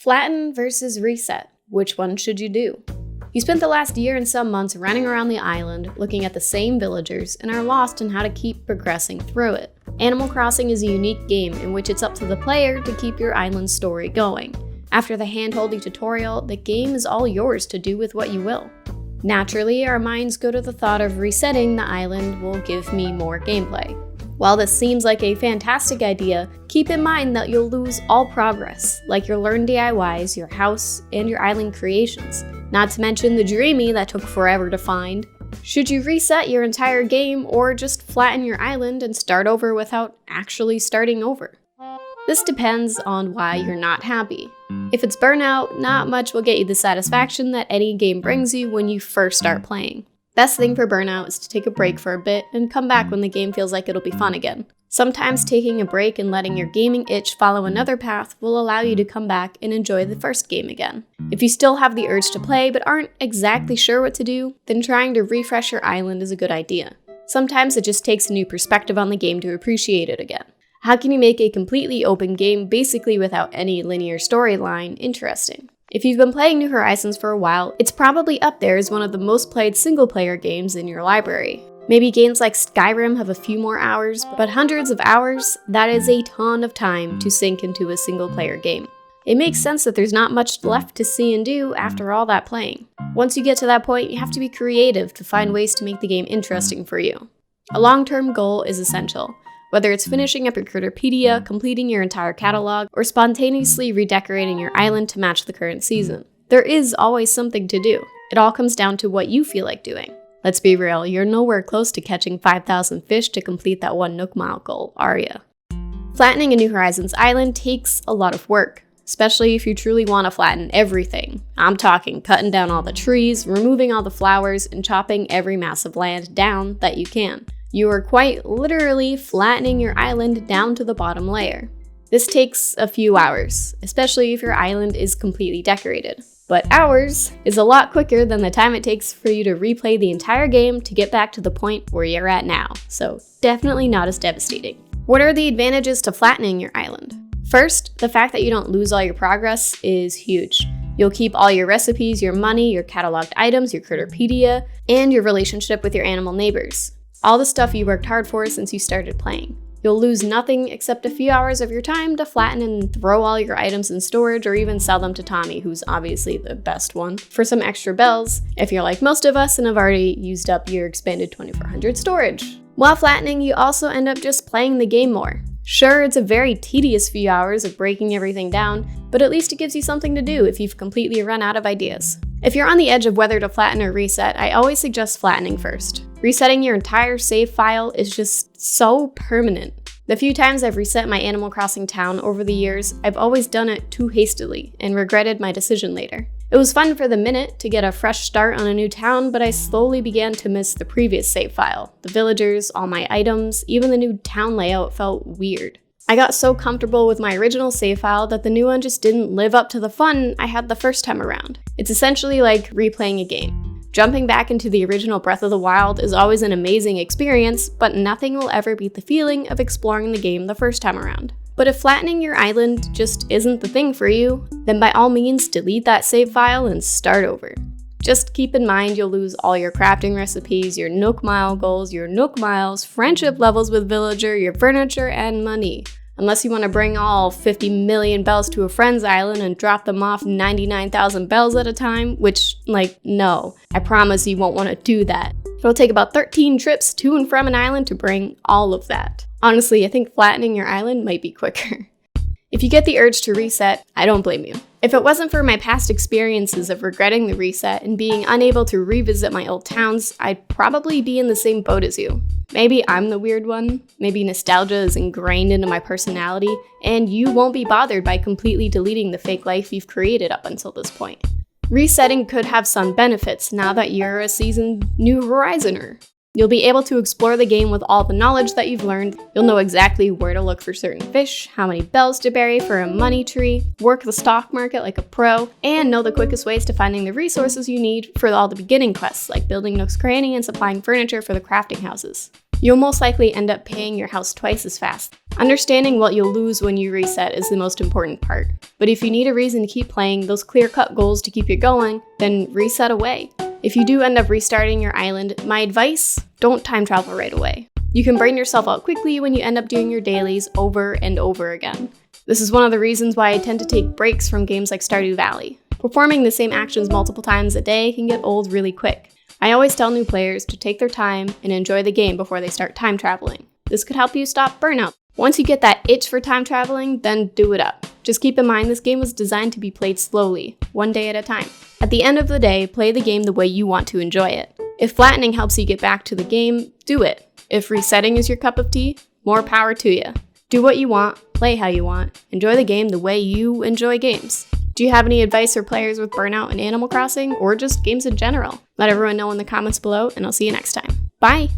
Flatten versus reset. Which one should you do? You spent the last year and some months running around the island, looking at the same villagers, and are lost in how to keep progressing through it. Animal Crossing is a unique game in which it's up to the player to keep your island's story going. After the hand-holding tutorial, the game is all yours to do with what you will. Naturally, our minds go to the thought of resetting the island will give me more gameplay. While this seems like a fantastic idea, keep in mind that you'll lose all progress, like your learned DIYs, your house, and your island creations. Not to mention the dreamy that took forever to find. Should you reset your entire game or just flatten your island and start over without actually starting over? This depends on why you're not happy. If it's burnout, not much will get you the satisfaction that any game brings you when you first start playing. Best thing for burnout is to take a break for a bit and come back when the game feels like it'll be fun again. Sometimes taking a break and letting your gaming itch follow another path will allow you to come back and enjoy the first game again. If you still have the urge to play but aren't exactly sure what to do, then trying to refresh your island is a good idea. Sometimes it just takes a new perspective on the game to appreciate it again. How can you make a completely open game, basically without any linear storyline, interesting? If you've been playing New Horizons for a while, it's probably up there as one of the most played single-player games in your library. Maybe games like Skyrim have a few more hours, but hundreds of hours, that is a ton of time to sink into a single-player game. It makes sense that there's not much left to see and do after all that playing. Once you get to that point, you have to be creative to find ways to make the game interesting for you. A long-term goal is essential. Whether it's finishing up your Critterpedia, completing your entire catalog, or spontaneously redecorating your island to match the current season. There is always something to do. It all comes down to what you feel like doing. Let's be real, you're nowhere close to catching 5,000 fish to complete that one Nook Mile goal, are ya? Flattening a New Horizons island takes a lot of work, especially if you truly want to flatten everything. I'm talking cutting down all the trees, removing all the flowers, and chopping every mass of land down that you can. You are quite literally flattening your island down to the bottom layer. This takes a few hours, especially if your island is completely decorated. But hours is a lot quicker than the time it takes for you to replay the entire game to get back to the point where you're at now, so definitely not as devastating. What are the advantages to flattening your island? First, the fact that you don't lose all your progress is huge. You'll keep all your recipes, your money, your cataloged items, your Critterpedia, and your relationship with your animal neighbors. All the stuff you worked hard for since you started playing. You'll lose nothing except a few hours of your time to flatten and throw all your items in storage or even sell them to Tommy, who's obviously the best one, for some extra bells, if you're like most of us and have already used up your expanded 2400 storage. While flattening, you also end up just playing the game more. Sure, it's a very tedious few hours of breaking everything down, but at least it gives you something to do if you've completely run out of ideas. If you're on the edge of whether to flatten or reset, I always suggest flattening first. Resetting your entire save file is just so permanent. The few times I've reset my Animal Crossing town over the years, I've always done it too hastily and regretted my decision later. It was fun for the minute to get a fresh start on a new town, but I slowly began to miss the previous save file. The villagers, all my items, even the new town layout felt weird. I got so comfortable with my original save file that the new one just didn't live up to the fun I had the first time around. It's essentially like replaying a game. Jumping back into the original Breath of the Wild is always an amazing experience, but nothing will ever beat the feeling of exploring the game the first time around. But if flattening your island just isn't the thing for you, then by all means delete that save file and start over. Just keep in mind you'll lose all your crafting recipes, your Nook Mile goals, your Nook Miles, friendship levels with villager, your furniture, and money. Unless you want to bring all 50 million bells to a friend's island and drop them off 99,000 bells at a time, which, no. I promise you won't want to do that. It'll take about 13 trips to and from an island to bring all of that. Honestly, I think flattening your island might be quicker. If you get the urge to reset, I don't blame you. If it wasn't for my past experiences of regretting the reset and being unable to revisit my old towns, I'd probably be in the same boat as you. Maybe I'm the weird one, maybe nostalgia is ingrained into my personality, and you won't be bothered by completely deleting the fake life you've created up until this point. Resetting could have some benefits now that you're a seasoned New Horizoner. You'll be able to explore the game with all the knowledge that you've learned. You'll know exactly where to look for certain fish, how many bells to bury for a money tree, work the stock market like a pro, and know the quickest ways to finding the resources you need for all the beginning quests, like building Nook's Cranny and supplying furniture for the crafting houses. you'll most likely end up paying your house twice as fast. Understanding what you'll lose when you reset is the most important part. But if you need a reason to keep playing, those clear-cut goals to keep you going, then reset away. If you do end up restarting your island, my advice, don't time travel right away. You can burn yourself out quickly when you end up doing your dailies over and over again. This is one of the reasons why I tend to take breaks from games like Stardew Valley. Performing the same actions multiple times a day can get old really quick. I always tell new players to take their time and enjoy the game before they start time traveling. This could help you stop burnout. Once you get that itch for time traveling, then do it up. Just keep in mind this game was designed to be played slowly, one day at a time. At the end of the day, play the game the way you want to enjoy it. If flattening helps you get back to the game, do it. If resetting is your cup of tea, more power to you. Do what you want, play how you want, enjoy the game the way you enjoy games. Do you have any advice for players with burnout in Animal Crossing, or just games in general? Let everyone know in the comments below, and I'll see you next time. Bye!